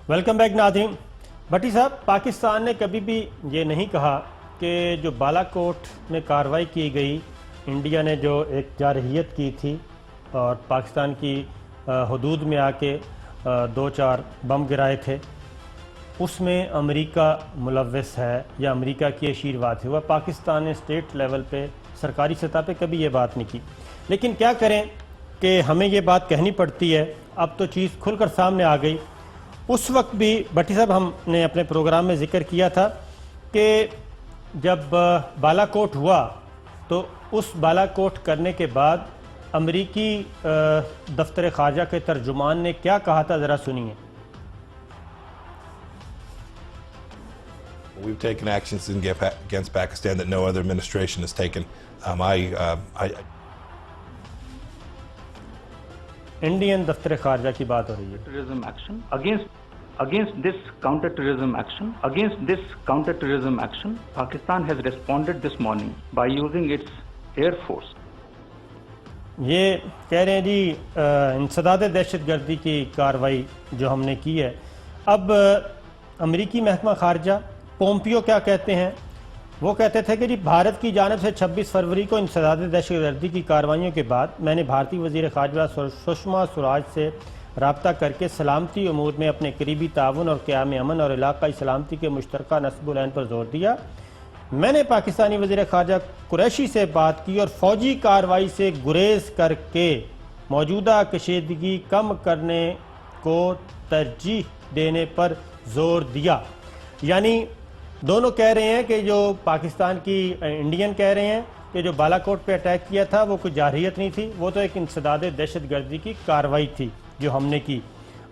Welcome back ناظرین. بھٹی صاحب، پاکستان نے کبھی بھی یہ نہیں کہا کہ جو بالا کوٹ میں کارروائی کی گئی، انڈیا نے جو ایک جارحیت کی تھی اور پاکستان کی حدود میں آ کے 2-4 بم گرائے تھے، اس میں امریکہ ملوث ہے یا امریکہ کی آشیرواد ہے. وہ پاکستان نے اسٹیٹ لیول پہ سرکاری سطح پہ کبھی یہ بات نہیں کی. لیکن کیا کریں کہ ہمیں یہ بات کہنی پڑتی ہے، اب تو چیز کھل کر سامنے آ گئی. اس وقت بھی بھٹی صاحب ہم نے اپنے پروگرام میں ذکر کیا تھا کہ جب بالا کوٹ ہوا تو اس بالا کوٹ کرنے کے بعد امریکی دفتر خارجہ کے ترجمان نے کیا کہا تھا، ذرا سنیے. We've taken actions against Pakistan that no other administration has taken. Indian دفتر خارجہ کی بات ہو رہی ہے. Terrorism action against this counter-terrorism action, Pakistan has responded this morning by using its air force. یہ کہہ رہے ہیں جی انسداد دہشت گردی کی کارروائی جو ہم نے کی ہے. اب امریکی محکمہ خارجہ پومپیو کیا کہتے ہیں؟ وہ کہتے تھے کہ جی بھارت کی جانب سے 26 فروری کو انسداد دہشت گردی کی کارروائیوں کے بعد میں نے بھارتی وزیر خارجہ سشما سوراج سے رابطہ کر کے سلامتی امور میں اپنے قریبی تعاون اور قیام امن اور علاقائی سلامتی کے مشترکہ نصب العین پر زور دیا. میں نے پاکستانی وزیر خارجہ قریشی سے بات کی اور فوجی کارروائی سے گریز کر کے موجودہ کشیدگی کم کرنے کو ترجیح دینے پر زور دیا. یعنی دونوں کہہ رہے ہیں کہ جو پاکستان کی انڈین کہہ رہے ہیں کہ جو بالا کوٹ پہ اٹیک کیا تھا وہ کوئی جارحیت نہیں تھی، وہ تو ایک انسداد دہشت گردی کی کارروائی تھی جو ہم نے کی.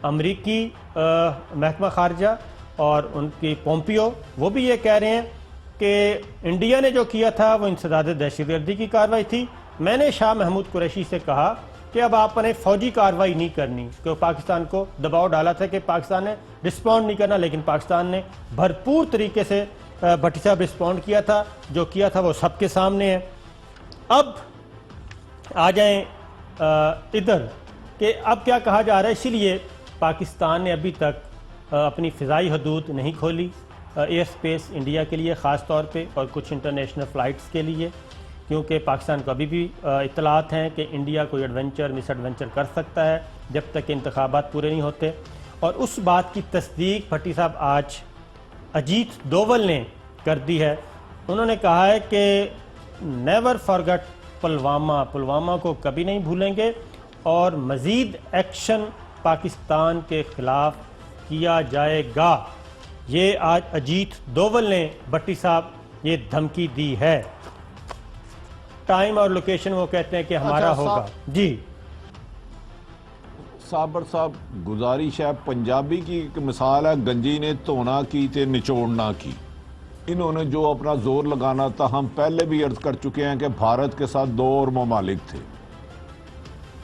امریکی محکمہ خارجہ اور ان کی پومپیو وہ بھی یہ کہہ رہے ہیں کہ انڈیا نے جو کیا تھا وہ انسداد دہشت گردی کی کارروائی تھی. میں نے شاہ محمود قریشی سے کہا کہ اب آپ نے فوجی کارروائی نہیں کرنی، کہ پاکستان کو دباؤ ڈالا تھا کہ پاکستان نے رسپونڈ نہیں کرنا، لیکن پاکستان نے بھرپور طریقے سے بھٹی صاحب رسپونڈ کیا تھا. جو کیا تھا وہ سب کے سامنے ہے. اب آ جائیں ادھر کہ اب کیا کہا جا رہا ہے. اسی لیے پاکستان نے ابھی تک اپنی فضائی حدود نہیں کھولی ایئر سپیس انڈیا کے لیے خاص طور پہ اور کچھ انٹرنیشنل فلائٹس کے لیے، کیونکہ پاکستان کو ابھی بھی اطلاعات ہیں کہ انڈیا کوئی ایڈونچر مس ایڈونچر کر سکتا ہے جب تک کہ انتخابات پورے نہیں ہوتے. اور اس بات کی تصدیق بھٹی صاحب آج اجیت دوول نے کر دی ہے. انہوں نے کہا ہے کہ نیور فارگٹ پلوامہ کو کبھی نہیں بھولیں گے اور مزید ایکشن پاکستان کے خلاف کیا جائے گا. یہ آج اجیت دوول نے بھٹی صاحب یہ دھمکی دی ہے. ٹائم اور لوکیشن وہ کہتے ہیں کہ ہمارا ہوگا. جی صابر صاحب، گزارش ہے، پنجابی کی ایک مثال ہے، گنجی نے دھونا کی تے نچوڑنا کی. انہوں نے جو اپنا زور لگانا تھا، ہم پہلے بھی عرض کر چکے ہیں کہ بھارت کے ساتھ 2 اور ممالک تھے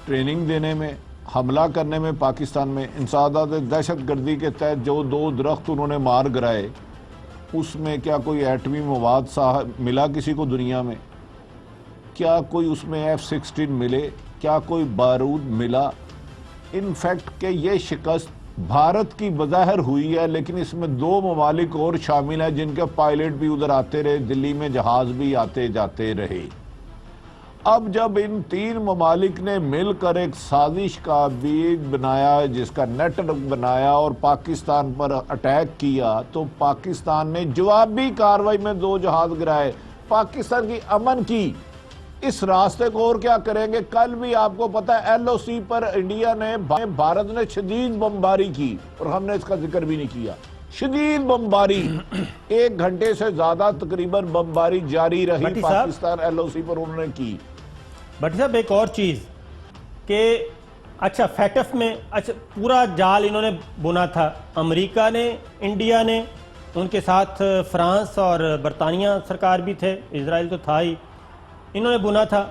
ٹریننگ دینے میں، حملہ کرنے میں. پاکستان میں انسداد دہشت گردی کے تحت جو 2 درخت انہوں نے مار گرائے، اس میں کیا کوئی ایٹمی مواد ملا کسی کو دنیا میں؟ کیا کوئی اس میں F-16 ملے؟ کیا کوئی بارود ملا؟ ان فیکٹ کہ یہ شکست بھارت کی بظاہر ہوئی ہے، لیکن اس میں 2 ممالک اور شامل ہیں جن کے پائلٹ بھی ادھر آتے رہے، دلی میں جہاز بھی آتے جاتے رہے. اب جب ان 3 ممالک نے مل کر ایک سازش کا بھی بنایا، جس کا نیٹ ورک بنایا اور پاکستان پر اٹیک کیا، تو پاکستان نے جوابی کارروائی میں 2 جہاز گرائے. پاکستان کی امن کی اس راستے کو اور کیا کریں گے؟ کل بھی آپ کو پتا ہے LOC پر انڈیا نے بھارت نے شدید بمباری کی اور ہم نے اس کا ذکر بھی نہیں کیا. شدید بمباری 1 گھنٹے سے زیادہ تقریباً بمباری جاری رہی پاکستان LOC پر انہوں نے کی. بھٹی صاحب ایک اور چیز کہ اچھا فیٹف میں پورا جال انہوں نے بنا تھا. امریکہ نے، انڈیا نے، ان کے ساتھ فرانس اور برطانیہ سرکار بھی تھے، اسرائیل تو تھا ہی. انہوں نے بنا تھا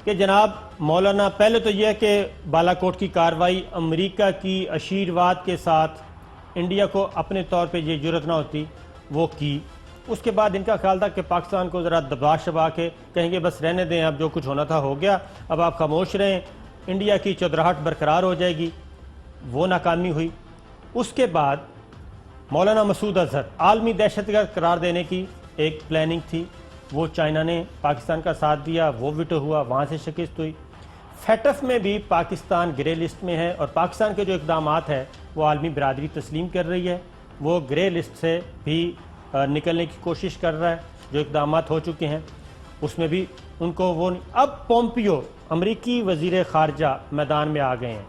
کہ جناب مولانا پہلے تو یہ کہ بالا کوٹ کی کارروائی امریکہ کی آشیرواد کے ساتھ انڈیا کو اپنے طور پہ یہ جرت نہ ہوتی وہ کی. اس کے بعد ان کا خیال تھا کہ پاکستان کو ذرا دبا شبا کے کہیں گے بس رہنے دیں، اب جو کچھ ہونا تھا ہو گیا، اب آپ خاموش رہیں، انڈیا کی چودراہٹ برقرار ہو جائے گی. وہ ناکامی ہوئی. اس کے بعد مولانا مسعود اظہر عالمی دہشت گرد قرار دینے کی ایک پلاننگ تھی، وہ چائنا نے پاکستان کا ساتھ دیا، وہ ویٹو ہوا، وہاں سے شکست ہوئی۔ فیٹف میں بھی پاکستان گرے لسٹ میں ہے اور پاکستان کے جو اقدامات ہیں وہ عالمی برادری تسلیم کر رہی ہے، وہ گرے لسٹ سے بھی نکلنے کی کوشش کر رہا ہے۔ جو اقدامات ہو چکے ہیں اس میں بھی ان کو وہ اب پومپیو امریکی وزیر خارجہ میدان میں آ گئے ہیں۔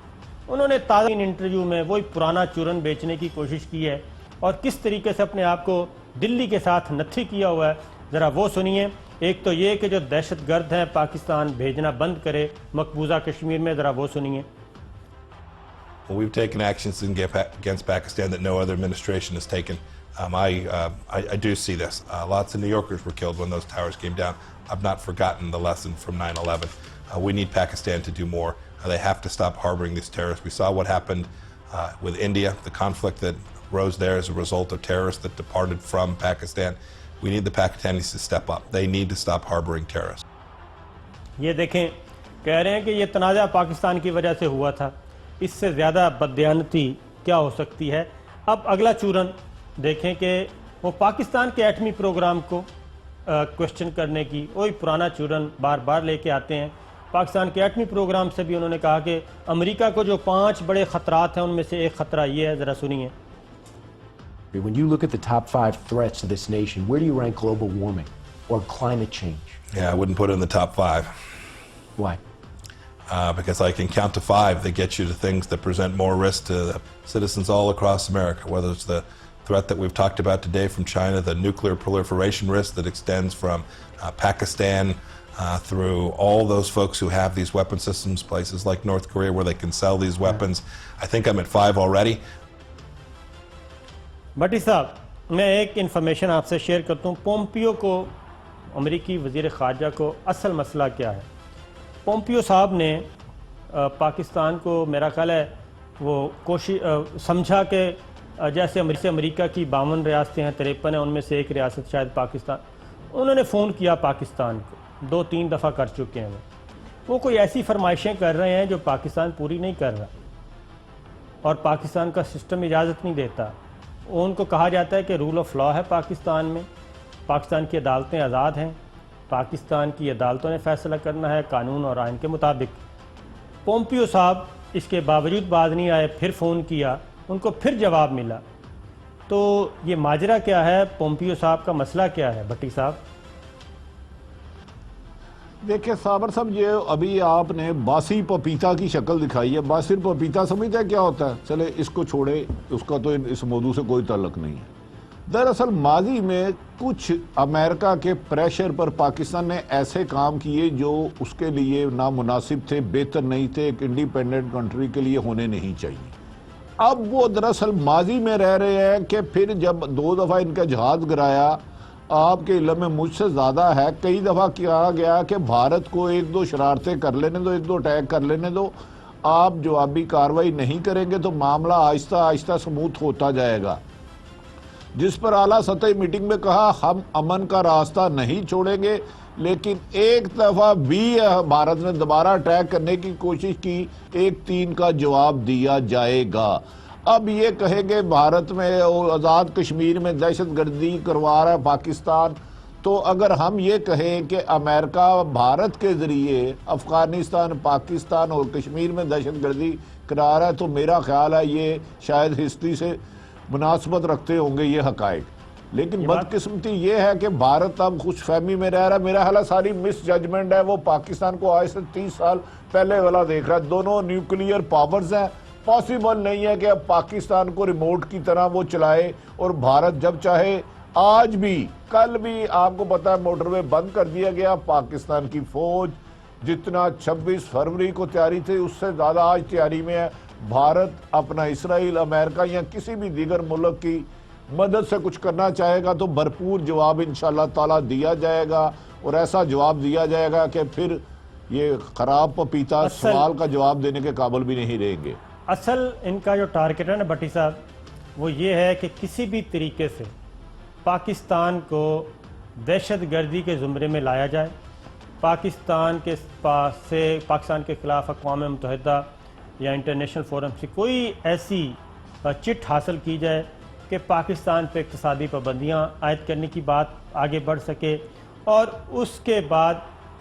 انہوں نے تازہ انٹرویو میں وہی پرانا چورن بیچنے کی کوشش کی ہے اور کس طریقے سے اپنے آپ کو دلی کے ساتھ نتھی کیا ہوا ہے، ذرا وہ سنیے۔ ایک تو یہ کہ جو دہشت گرد ہیں پاکستان بھیجنا بند کرے مقبوضہ کشمیر میں، ذرا وہ سنیے۔ Well, we've taken actions against Pakistan that no other administration has taken. I do see this. Lots of New Yorkers were killed when those towers came down. I've not forgotten the lesson from 9/11. We need Pakistan to do more. They have to stop harboring these terrorists. We saw what happened with India, the conflict that rose there as a result of terrorists that departed from Pakistan. We need the Pakistanis to step up. They need to stop harboring terrorists. یہ دیکھیں کہہ رہے ہیں کہ یہ تنازع پاکستان کی وجہ سے ہوا تھا، اس سے زیادہ بددیانتی کیا ہو سکتی ہے۔ اب اگلا چورن دیکھیں کہ وہ پاکستان کے ایٹمی پروگرام کو کوشچن کرنے کی وہی پرانا چورن بار بار لے کے آتے ہیں۔ پاکستان کے ایٹمی پروگرام سے بھی انہوں نے کہا کہ امریکہ کو جو 5 بڑے خطرات ہیں ان میں سے ایک خطرہ یہ ہے، ذرا سنیے۔ When you look at the top 5 threats to this nation, where do you rank global warming or climate change? Yeah, I wouldn't put it in the top 5. Why? Because I can count to 5 that get you to things that present more risk to the citizens all across America, whether it's the threat that we've talked about today from China, the nuclear proliferation risk that extends from Pakistan through all those folks who have these weapon systems, places like North Korea where they can sell these weapons. I think I'm at 5 already. بٹی صاحب میں ایک information آپ سے share کرتا ہوں۔ Pompeo کو، امریکی وزیر خارجہ کو اصل مسئلہ کیا ہے؟ پومپیو صاحب نے پاکستان کو میرا خیال ہے وہ سمجھا کہ جیسے امریکہ کی 52 ریاستیں ہیں، 53 ہیں، ان میں سے ایک ریاست شاید پاکستان، انہوں نے فون کیا پاکستان کو 2-3 دفعہ کر چکے ہیں۔ وہ کوئی ایسی فرمائشیں کر رہے ہیں جو پاکستان پوری نہیں کر رہا اور پاکستان کا سسٹم اجازت نہیں دیتا۔ ان کو کہا جاتا ہے کہ رول آف لا ہے پاکستان میں، پاکستان کی عدالتیں آزاد ہیں، پاکستان کی عدالتوں نے فیصلہ کرنا ہے قانون اور آئین کے مطابق۔ پومپیو صاحب اس کے باوجود بعد نہیں آئے، پھر فون کیا، ان کو پھر جواب ملا۔ تو یہ ماجرا کیا ہے؟ پومپیو صاحب کا مسئلہ کیا ہے بھٹی صاحب؟ دیکھیں صابر صاحب، یہ ابھی آپ نے باسی پپیتا کی شکل دکھائی ہے۔ باسی پپیتا سمجھتے ہیں کیا ہوتا ہے؟ چلے اس کو چھوڑے، اس کا تو اس موضوع سے کوئی تعلق نہیں ہے۔ دراصل ماضی میں کچھ امریکہ کے پریشر پر پاکستان نے ایسے کام کیے جو اس کے لیے نامناسب تھے، بہتر نہیں تھے، ایک انڈیپینڈنٹ کنٹری کے لیے ہونے نہیں چاہیے۔ اب وہ دراصل ماضی میں رہ رہے ہیں کہ پھر جب 2 دفعہ ان کا جہاز گرایا، آپ کے علم میں مجھ سے زیادہ ہے، کئی دفعہ کہا گیا کہ بھارت کو 1-2 شرارتیں کر لینے دو، 1-2 اٹیک کر لینے دو، آپ جوابی کارروائی نہیں کریں گے تو معاملہ آہستہ آہستہ سموتھ ہوتا جائے گا۔ جس پر اعلیٰ سطحی میٹنگ میں کہا ہم امن کا راستہ نہیں چھوڑیں گے، لیکن ایک دفعہ بھی بھارت نے دوبارہ اٹیک کرنے کی کوشش کی، 1-3 کا جواب دیا جائے گا۔ اب یہ کہیں گے بھارت میں آزاد کشمیر میں دہشت گردی کروا رہا ہے پاکستان، تو اگر ہم یہ کہیں کہ امریکہ بھارت کے ذریعے افغانستان، پاکستان اور کشمیر میں دہشت گردی کرا رہا ہے تو میرا خیال ہے یہ شاید ہسٹری سے مناسبت رکھتے ہوں گے یہ حقائق۔ لیکن بدقسمتی یہ ہے کہ بھارت اب خوش فہمی میں رہ رہا ہے۔ میرا خیال ہے ساری مس ججمنٹ ہے، وہ پاکستان کو آج سے 30 سال پہلے والا دیکھ رہا ہے۔ دونوں نیوکلیئر پاورز ہیں، پاسبل نہیں ہے کہ اب پاکستان کو ریموٹ کی طرح وہ چلائے اور بھارت جب چاہے۔ آج بھی، کل بھی آپ کو پتا ہے موٹر وے بند کر دیا گیا۔ پاکستان کی فوج جتنا 26 فروری کو تیاری تھی اس سے زیادہ آج تیاری میں ہے۔ بھارت اپنا اسرائیل، امریکہ یا کسی بھی دیگر ملک کی مدد سے کچھ کرنا چاہے گا تو بھرپور جواب انشاءاللہ تعالیٰ دیا جائے گا، اور ایسا جواب دیا جائے گا کہ پھر یہ خراب پپیتا سوال کا جواب دینے کے قابل بھی نہیں رہیں گے۔ اصل ان کا جو ٹارگٹ ہے نا بٹی صاحب، وہ یہ ہے کہ کسی بھی طریقے سے پاکستان کو دہشت گردی کے زمرے میں لایا جائے، پاکستان کے پاس سے پاکستان کے خلاف اقوام متحدہ یا انٹرنیشنل فورم سے کوئی ایسی چٹ حاصل کی جائے کہ پاکستان پہ اقتصادی پابندیاں عائد کرنے کی بات آگے بڑھ سکے، اور اس کے بعد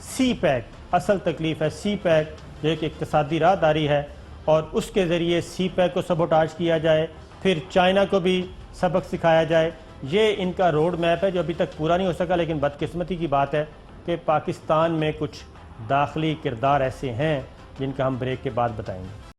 سی پیک، اصل تکلیف ہے سی پیک جو ایک اقتصادی راہداری ہے، اور اس کے ذریعے سی پیک کو سبوٹاج کیا جائے، پھر چائنا کو بھی سبق سکھایا جائے۔ یہ ان کا روڈ میپ ہے جو ابھی تک پورا نہیں ہو سکا، لیکن بدقسمتی کی بات ہے کہ پاکستان میں کچھ داخلی کردار ایسے ہیں جن کا ہم بریک کے بعد بتائیں گے۔